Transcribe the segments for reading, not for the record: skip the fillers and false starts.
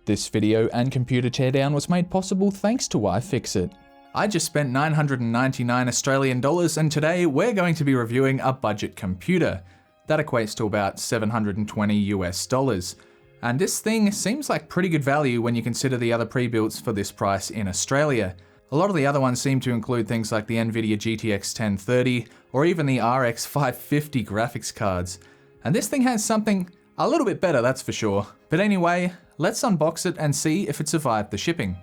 This video and computer teardown was made possible thanks to iFixit. I just spent 999 Australian dollars and today we're going to be reviewing a budget computer. That equates to about 720 US dollars. And this thing seems like pretty good value when you consider the other pre-builts for this price in Australia. A lot of the other ones seem to include things like the NVIDIA GTX 1030 or even the RX 550 graphics cards. And this thing has something a little bit better, that's for sure. But anyway, let's unbox it and see if it survived the shipping.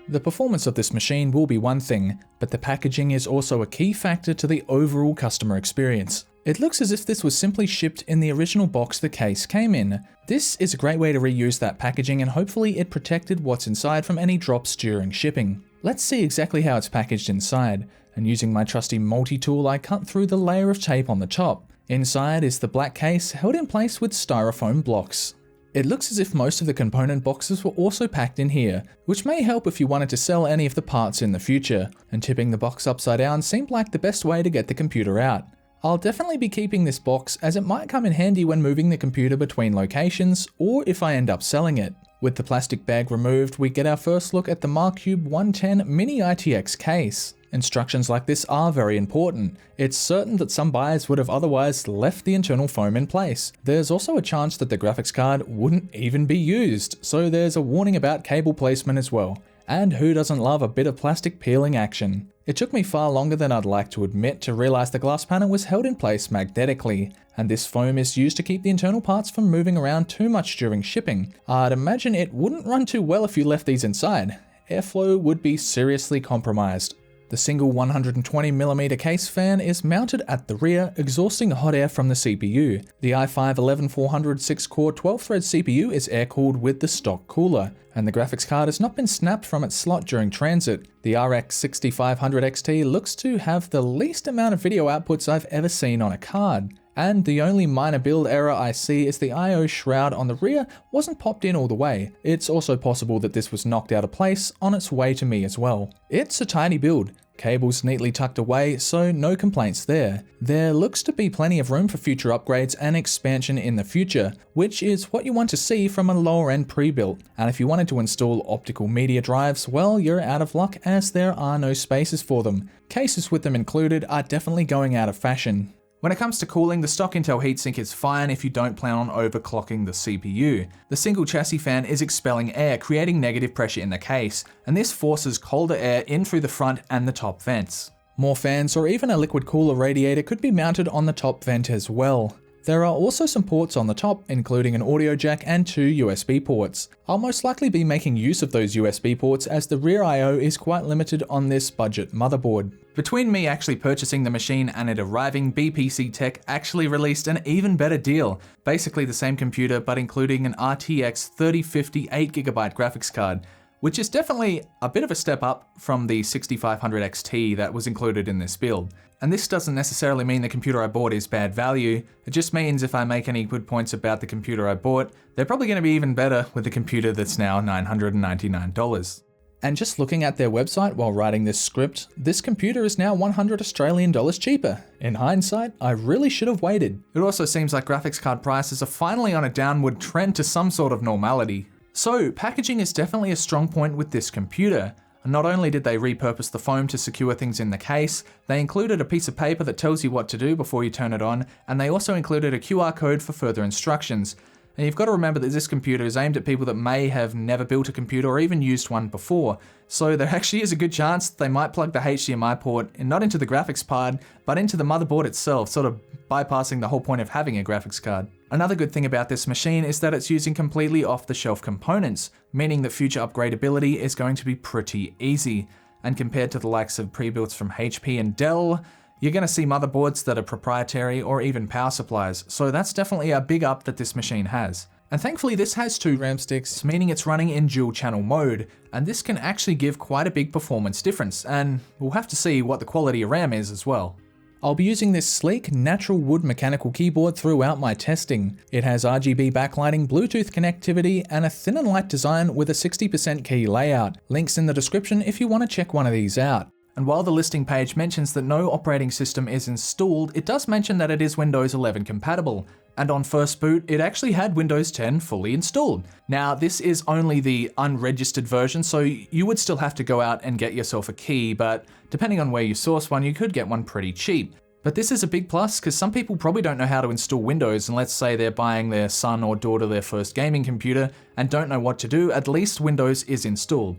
The performance of this machine will be one thing, but the packaging is also a key factor to the overall customer experience. It looks as if this was simply shipped in the original box the case came in. This is a great way to reuse that packaging and hopefully it protected what's inside from any drops during shipping. Let's see exactly how it's packaged inside, and using my trusty multi-tool I cut through the layer of tape on the top. Inside is the black case held in place with styrofoam blocks. It looks as if most of the component boxes were also packed in here, which may help if you wanted to sell any of the parts in the future, and tipping the box upside down seemed like the best way to get the computer out. I'll definitely be keeping this box as it might come in handy when moving the computer between locations or if I end up selling it. With the plastic bag removed, we get our first look at the MACUBE 110 Mini-ATX case. Instructions like this are very important. It's certain that some buyers would have otherwise left the internal foam in place. There's also a chance that the graphics card wouldn't even be used, so there's a warning about cable placement as well. And who doesn't love a bit of plastic peeling action? It took me far longer than I'd like to admit to realize the glass panel was held in place magnetically, and this foam is used to keep the internal parts from moving around too much during shipping. I'd imagine it wouldn't run too well if you left these inside. Airflow would be seriously compromised. The single 120mm case fan is mounted at the rear, exhausting hot air from the CPU. The i5-11400 6-core 12-thread CPU is air-cooled with the stock cooler, and the graphics card has not been snapped from its slot during transit. The RX 6500 XT looks to have the least amount of video outputs I've ever seen on a card. And the only minor build error I see is the I/O shroud on the rear wasn't popped in all the way. It's also possible that this was knocked out of place on its way to me as well. It's a tiny build. Cables neatly tucked away, so no complaints there. There looks to be plenty of room for future upgrades and expansion in the future, which is what you want to see from a lower end pre-built. And if you wanted to install optical media drives, well, you're out of luck as there are no spaces for them. Cases with them included are definitely going out of fashion. When it comes to cooling, the stock Intel heatsink is fine if you don't plan on overclocking the CPU. The single chassis fan is expelling air, creating negative pressure in the case, and this forces colder air in through the front and the top vents. More fans or even a liquid cooler radiator could be mounted on the top vent as well. There are also some ports on the top, including an audio jack and 2 USB ports. I'll most likely be making use of those USB ports as the rear I/O is quite limited on this budget motherboard. Between me actually purchasing the machine and it arriving, BPC Tech actually released an even better deal. Basically the same computer but including an RTX 3050 8GB graphics card, which is definitely a bit of a step up from the 6500 XT that was included in this build. And this doesn't necessarily mean the computer I bought is bad value, it just means if I make any good points about the computer I bought, they're probably going to be even better with the computer that's now $999. And just looking at their website while writing this script, this computer is now 100 Australian dollars cheaper. In hindsight, I really should have waited. It also seems like graphics card prices are finally on a downward trend to some sort of normality. So, packaging is definitely a strong point with this computer. Not only did they repurpose the foam to secure things in the case, they included a piece of paper that tells you what to do before you turn it on, and they also included a QR code for further instructions. And you've got to remember that this computer is aimed at people that may have never built a computer or even used one before. So there actually is a good chance they might plug the HDMI port not into the graphics card, but into the motherboard itself, sort of bypassing the whole point of having a graphics card. Another good thing about this machine is that it's using completely off-the-shelf components, meaning that future upgradability is going to be pretty easy. And compared to the likes of pre-builts from HP and Dell, you're going to see motherboards that are proprietary or even power supplies, so that's definitely a big up that this machine has. And thankfully this has 2 RAM sticks, meaning it's running in dual channel mode, and this can actually give quite a big performance difference, and we'll have to see what the quality of RAM is as well. I'll be using this sleek, natural wood mechanical keyboard throughout my testing. It has RGB backlighting, Bluetooth connectivity, and a thin and light design with a 60% key layout. Links in the description if you want to check one of these out. And while the listing page mentions that no operating system is installed, it does mention that it is Windows 11 compatible. And on first boot, it actually had Windows 10 fully installed. Now, this is only the unregistered version, so you would still have to go out and get yourself a key, but depending on where you source one, you could get one pretty cheap. But this is a big plus because some people probably don't know how to install Windows, and let's say they're buying their son or daughter their first gaming computer and don't know what to do, at least Windows is installed.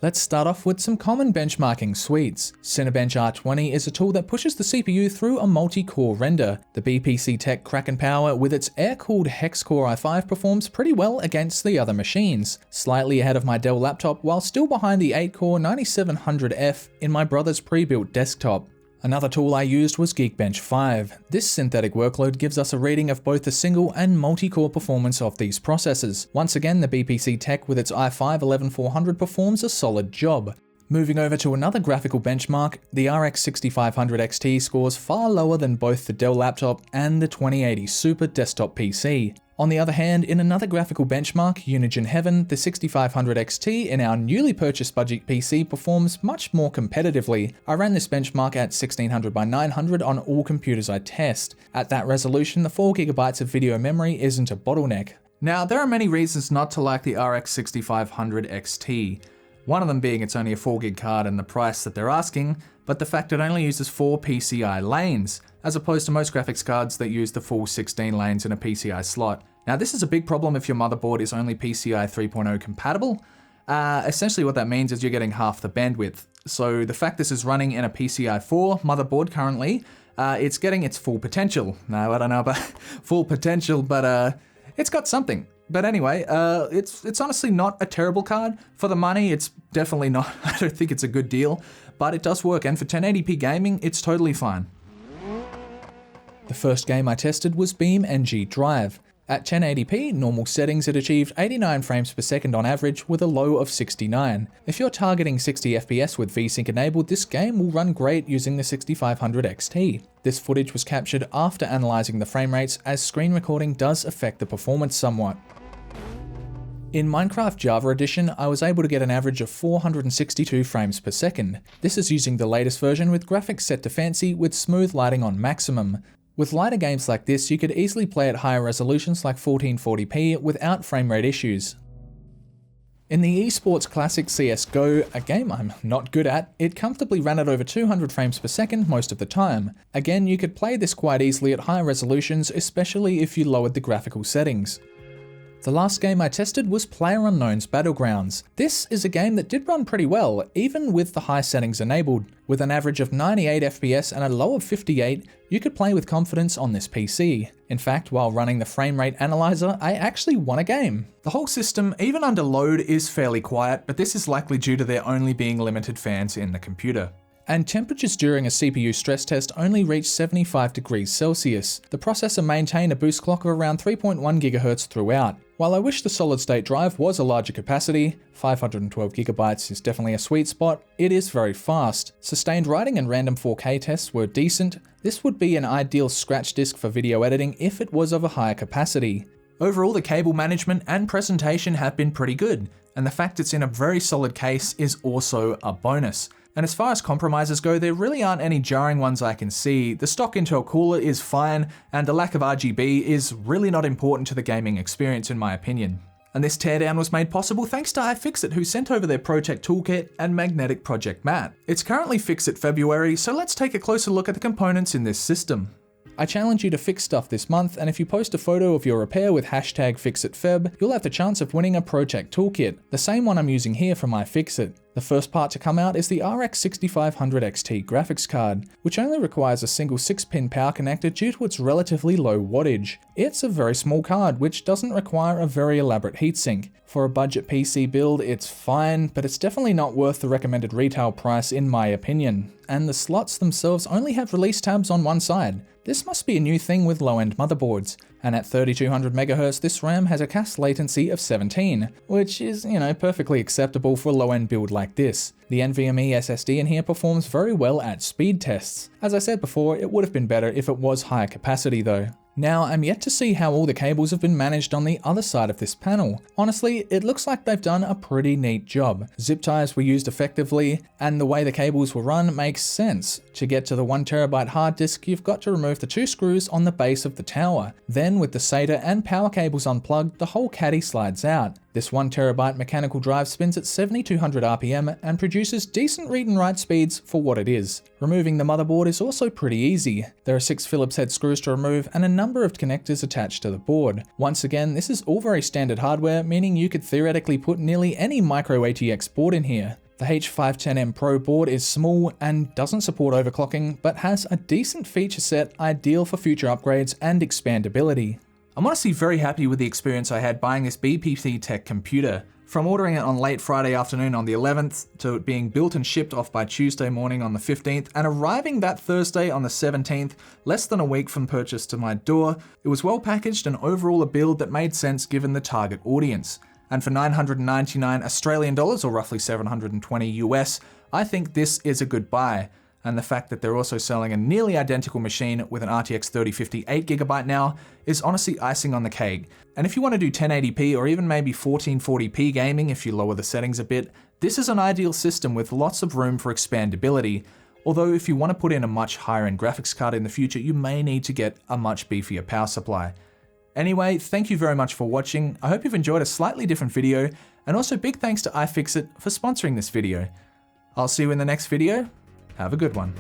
Let's start off with some common benchmarking suites. Cinebench R20 is a tool that pushes the CPU through a multi-core render. The BPC Tech KrakenPower with its air-cooled hex-core i5 performs pretty well against the other machines, slightly ahead of my Dell laptop while still behind the 8-core 9700F in my brother's Prebuilt desktop. Another tool I used was Geekbench 5. This synthetic workload gives us a reading of both the single and multi-core performance of these processors. Once again, the BPC Tech with its i5 11400 performs a solid job. Moving over to another graphical benchmark, the RX 6500 XT scores far lower than both the Dell laptop and the 2080 Super desktop PC. On the other hand, in another graphical benchmark, Unigine Heaven, the 6500 XT in our newly purchased budget PC performs much more competitively. I ran this benchmark at 1600 by 900 on all computers I test. At that resolution, the 4GB of video memory isn't a bottleneck. Now, there are many reasons not to like the RX 6500 XT. One of them being it's only a 4GB card and the price that they're asking, but the fact it only uses 4 PCI lanes, as opposed to most graphics cards that use the full 16 lanes in a PCI slot. Now, this is a big problem if your motherboard is only PCI 3.0 compatible. Essentially what that means is you're getting half the bandwidth. So the fact this is running in a PCI 4 motherboard currently, it's getting its full potential. Now, I don't know about full potential, but it's got something. But anyway, it's honestly not a terrible card. For the money, it's definitely not, I don't think it's a good deal, but it does work, and for 1080p gaming, it's totally fine. The first game I tested was Beam NG Drive. At 1080p, normal settings, it achieved 89 frames per second on average with a low of 69. If you're targeting 60 FPS with VSync enabled, this game will run great using the 6500 XT. This footage was captured after analysing the frame rates, as screen recording does affect the performance somewhat. In Minecraft Java Edition, I was able to get an average of 462 frames per second. This is using the latest version with graphics set to fancy with smooth lighting on maximum. With lighter games like this, you could easily play at higher resolutions like 1440p without frame rate issues. In the esports classic CSGO, a game I'm not good at, it comfortably ran at over 200 frames per second most of the time. Again, you could play this quite easily at higher resolutions, especially if you lowered the graphical settings. The last game I tested was PlayerUnknown's Battlegrounds. This is a game that did run pretty well, even with the high settings enabled. With an average of 98 FPS and a low of 58, you could play with confidence on this PC. In fact, while running the frame rate analyzer, I actually won a game. The whole system, even under load, is fairly quiet, but this is likely due to there only being limited fans in the computer. And temperatures during a CPU stress test only reached 75 degrees Celsius. The processor maintained a boost clock of around 3.1 GHz throughout. While I wish the solid-state drive was a larger capacity, 512 GB is definitely a sweet spot, it is very fast. Sustained writing and random 4K tests were decent. This would be an ideal scratch disk for video editing if it was of a higher capacity. Overall, the cable management and presentation have been pretty good, and the fact it's in a very solid case is also a bonus. And as far as compromises go, there really aren't any jarring ones I can see. The stock Intel cooler is fine, and the lack of RGB is really not important to the gaming experience in my opinion. And this teardown was made possible thanks to iFixit, who sent over their ProTech toolkit and magnetic project mat. It's currently Fixit February, so let's take a closer look at the components in this system. I challenge you to fix stuff this month, and if you post a photo of your repair with hashtag FixitFeb, you'll have the chance of winning a ProTech toolkit, the same one I'm using here from iFixit. The first part to come out is the RX 6500 XT graphics card, which only requires a single 6-pin power connector due to its relatively low wattage. It's a very small card, which doesn't require a very elaborate heatsink. For a budget PC build, it's fine, but it's definitely not worth the recommended retail price in my opinion. And the slots themselves only have release tabs on one side. This must be a new thing with low-end motherboards. And at 3200 MHz, this RAM has a CAS latency of 17, which is, perfectly acceptable for a low-end build like this. The NVMe SSD in here performs very well at speed tests. As I said before, it would have been better if it was higher capacity though. Now, I'm yet to see how all the cables have been managed on the other side of this panel. Honestly, it looks like they've done a pretty neat job. Zip ties were used effectively, and the way the cables were run makes sense. To get to the 1TB hard disk, you've got to remove the 2 screws on the base of the tower. Then, with the SATA and power cables unplugged, the whole caddy slides out. This 1TB mechanical drive spins at 7200 RPM and produces decent read and write speeds for what it is. Removing the motherboard is also pretty easy. There are 6 Phillips head screws to remove and a number of connectors attached to the board. Once again, this is all very standard hardware, meaning you could theoretically put nearly any Micro-ATX board in here. The H510M Pro board is small and doesn't support overclocking, but has a decent feature set ideal for future upgrades and expandability. I'm honestly very happy with the experience I had buying this BPC Tech computer. From ordering it on late Friday afternoon on the 11th, to it being built and shipped off by Tuesday morning on the 15th, and arriving that Thursday on the 17th, less than a week from purchase to my door, it was well packaged and overall a build that made sense given the target audience. And for 999 Australian dollars, or roughly 720 US, I think this is a good buy. And the fact that they're also selling a nearly identical machine with an RTX 3050 8GB now is honestly icing on the cake. And if you want to do 1080p or even maybe 1440p gaming if you lower the settings a bit, this is an ideal system with lots of room for expandability. Although if you want to put in a much higher end graphics card in the future, you may need to get a much beefier power supply. Anyway, thank you very much for watching. I hope you've enjoyed a slightly different video, and also big thanks to iFixit for sponsoring this video. I'll see you in the next video. Have a good one.